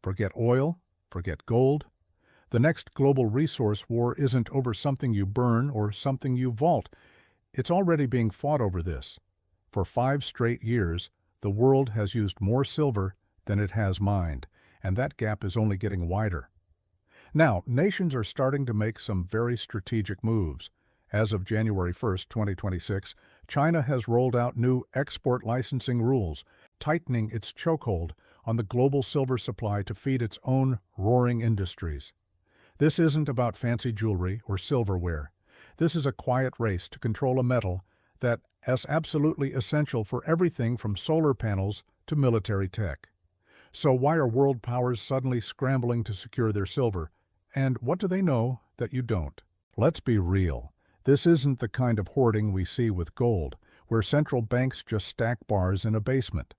Forget oil, forget gold. The next global resource war isn't over something you burn or something you vault. It's already being fought over this. For 5 straight years, the world has used more silver than it has mined, and that gap is only getting wider. Now, nations are starting to make some very strategic moves. As of January 1, 2026, China has rolled out new export licensing rules, tightening its chokehold on the global silver supply to feed its own roaring industries. This isn't about fancy jewelry or silverware. This is a quiet race to control a metal that is absolutely essential for everything from solar panels to military tech. So why are world powers suddenly scrambling to secure their silver? And what do they know that you don't? Let's be real. This isn't the kind of hoarding we see with gold, where central banks just stack bars in a basement.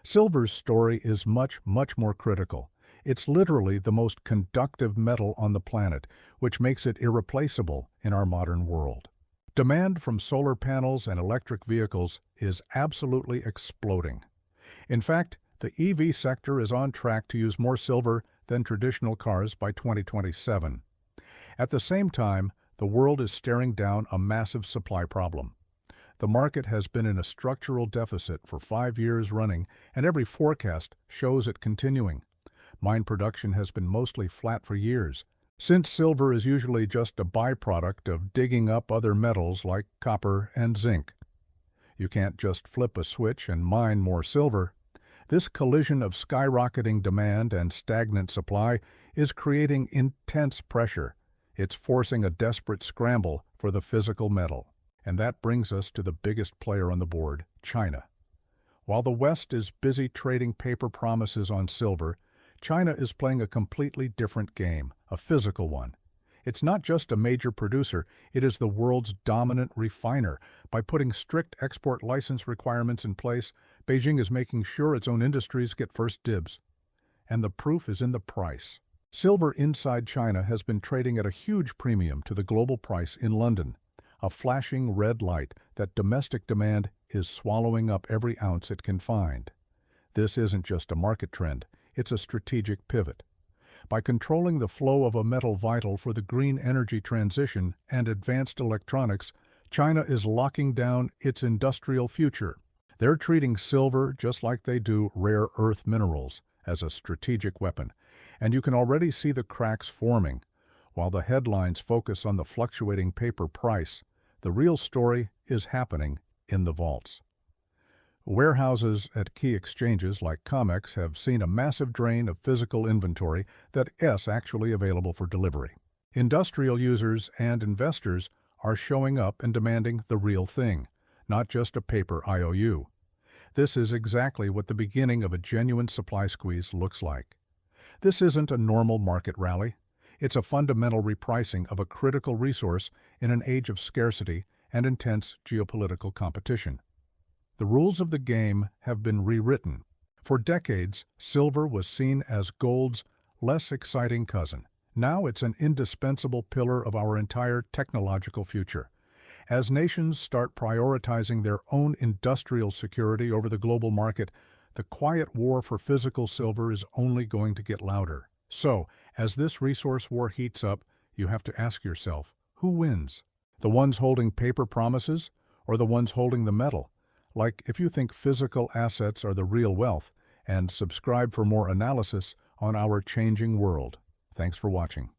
Silver's story is much more critical. It's literally the most conductive metal on the planet, which makes it irreplaceable in our modern world. Demand from solar panels and electric vehicles is absolutely exploding. In fact, the EV sector is on track to use more silver than traditional cars by 2027. At the same time, the world is staring down a massive supply problem. The market has been in a structural deficit for 5 years running, and every forecast shows it continuing. Mine production has been mostly flat for years, since silver is usually just a byproduct of digging up other metals like copper and zinc. You can't just flip a switch and mine more silver. This collision of skyrocketing demand and stagnant supply is creating intense pressure. It's forcing a desperate scramble for the physical metal. And that brings us to the biggest player on the board, China. While the West is busy trading paper promises on silver, China is playing a completely different game, a physical one. It's not just a major producer, it is the world's dominant refiner. By putting strict export license requirements in place, Beijing is making sure its own industries get first dibs. And the proof is in the price. Silver inside China has been trading at a huge premium to the global price in London, a flashing red light that domestic demand is swallowing up every ounce it can find. This isn't just a market trend, it's a strategic pivot. By controlling the flow of a metal vital for the green energy transition and advanced electronics, China is locking down its industrial future. They're treating silver just like they do rare earth minerals, as a strategic weapon, and you can already see the cracks forming. While the headlines focus on the fluctuating paper price, the real story is happening in the vaults. Warehouses at key exchanges like COMEX have seen a massive drain of physical inventory that is actually available for delivery. Industrial users and investors are showing up and demanding the real thing, not just a paper IOU. This is exactly what the beginning of a genuine supply squeeze looks like. This isn't a normal market rally. It's a fundamental repricing of a critical resource in an age of scarcity and intense geopolitical competition. The rules of the game have been rewritten. For decades, silver was seen as gold's less exciting cousin. Now it's an indispensable pillar of our entire technological future. As nations start prioritizing their own industrial security over the global market, the quiet war for physical silver is only going to get louder. So, as this resource war heats up, you have to ask yourself, who wins? The ones holding paper promises or the ones holding the metal? Like, if you think physical assets are the real wealth, and subscribe for more analysis on our changing world. Thanks for watching.